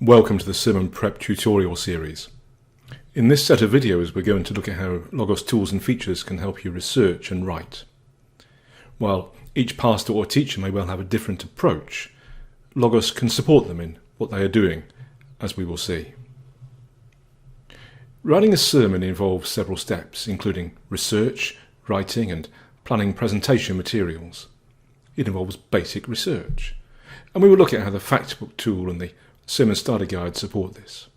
Welcome to the Sermon Prep tutorial series. In this set of videos we're going to look at how Logos tools and features can help you research and write. While each pastor or teacher may well have a different approach, Logos can support them in what they are doing, as we will see. Writing a sermon involves several steps, including research, writing and planning presentation materials. It involves basic research, and we will look at how the Factbook tool and the Sermon Starter Guide support this.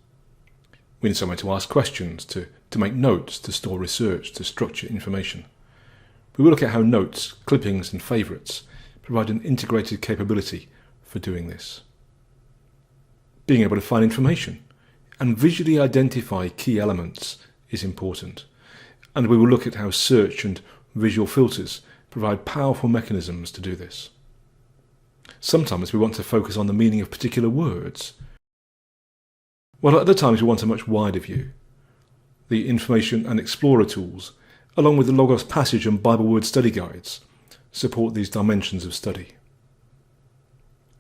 We need somewhere to ask questions, to make notes, to store research, to structure information. We will look at how notes, clippings and favourites provide an integrated capability for doing this. Being able to find information and visually identify key elements is important, and we will look at how search and visual filters provide powerful mechanisms to do this. Sometimes we want to focus on the meaning of particular words, while at other times we want a much wider view. The Information and Explorer tools, along with the Logos Passage and Bible Word Study Guides, support these dimensions of study.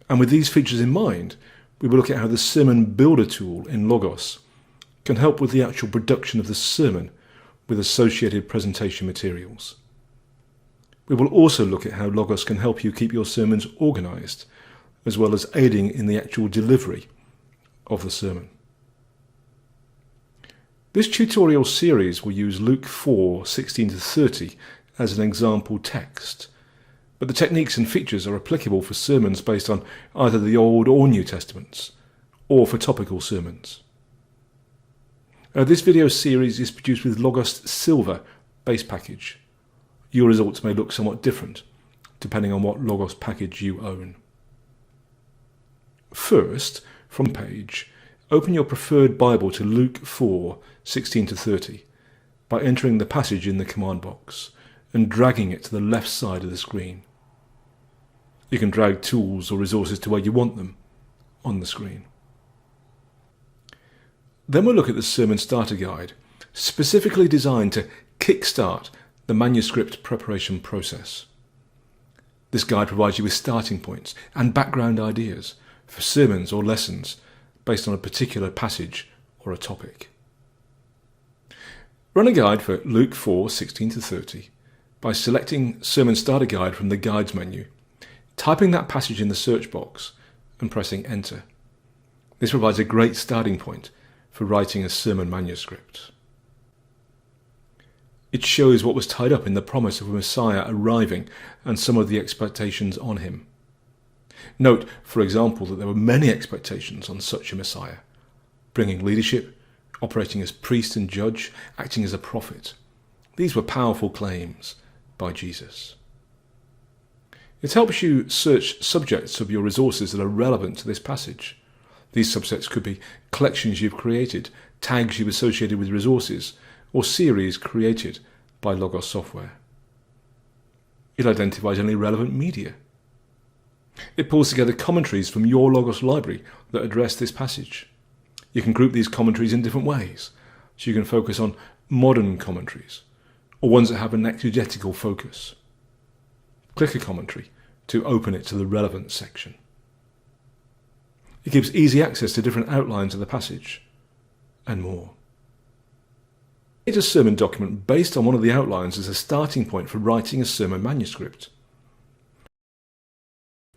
And with these features in mind, we will look at how the Sermon Builder tool in Logos can help with the actual production of the sermon with associated presentation materials. We will also look at how Logos can help you keep your sermons organised, as well as aiding in the actual delivery of the sermon. This tutorial series will use Luke 4:16-30 as an example text, but the techniques and features are applicable for sermons based on either the Old or New Testaments, or for topical sermons. This video series is produced with Logos Silver base package. Your results may look somewhat different, depending on what Logos package you own. First, from page, open your preferred Bible to Luke 4:16-30 by entering the passage in the command box and dragging it to the left side of the screen. You can drag tools or resources to where you want them on the screen. Then we'll look at the Sermon Starter Guide, specifically designed to kickstart the manuscript preparation process. This guide provides you with starting points and background ideas for sermons or lessons based on a particular passage or a topic. Run a guide for Luke 4:16-30 by selecting Sermon Starter Guide from the Guides menu, typing that passage in the search box and pressing Enter. This provides a great starting point for writing a sermon manuscript. It shows what was tied up in the promise of a Messiah arriving and some of the expectations on him. Note, for example, that there were many expectations on such a Messiah, bringing leadership, operating as priest and judge, acting as a prophet. These were powerful claims by Jesus. It helps you search subjects of your resources that are relevant to this passage. These subjects could be collections you've created, tags you've associated with resources, or series created by Logos software. It identifies only relevant media. It pulls together commentaries from your Logos library that address this passage. You can group these commentaries in different ways, so you can focus on modern commentaries, or ones that have an exegetical focus. Click a commentary to open it to the relevant section. It gives easy access to different outlines of the passage, and more. Create a sermon document based on one of the outlines as a starting point for writing a sermon manuscript.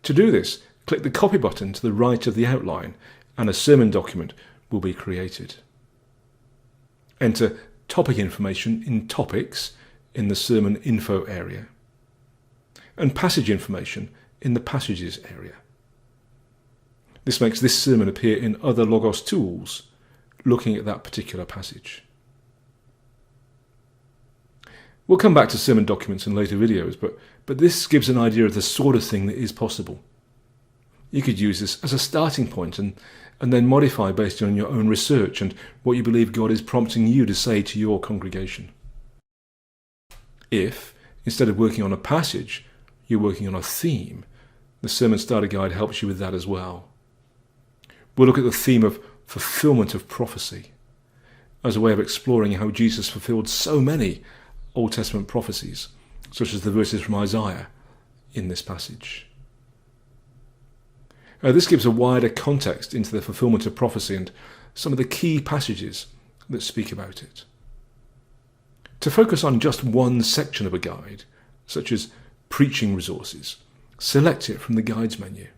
To do this, click the copy button to the right of the outline and a sermon document will be created. Enter topic information in Topics in the Sermon Info area and passage information in the Passages area. This makes this sermon appear in other Logos tools looking at that particular passage. We'll come back to sermon documents in later videos, but this gives an idea of the sort of thing that is possible. You could use this as a starting point and then modify based on your own research and what you believe God is prompting you to say to your congregation. If, instead of working on a passage, you're working on a theme, the Sermon Starter Guide helps you with that as well. We'll look at the theme of fulfillment of prophecy as a way of exploring how Jesus fulfilled so many Old Testament prophecies, such as the verses from Isaiah in this passage. This gives a wider context into the fulfillment of prophecy and some of the key passages that speak about it. To focus on just one section of a guide, such as preaching resources, select it from the guides menu.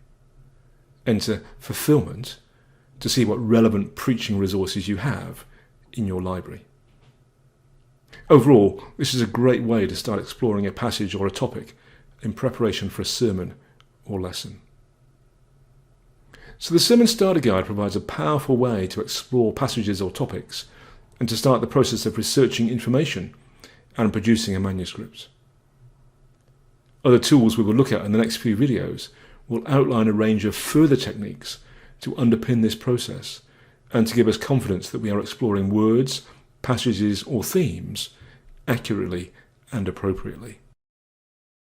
Enter fulfillment to see what relevant preaching resources you have in your library. Overall, this is a great way to start exploring a passage or a topic in preparation for a sermon or lesson. So the Sermon Starter Guide provides a powerful way to explore passages or topics and to start the process of researching information and producing a manuscript. Other tools we will look at in the next few videos will outline a range of further techniques to underpin this process and to give us confidence that we are exploring words, passages or themes accurately and appropriately.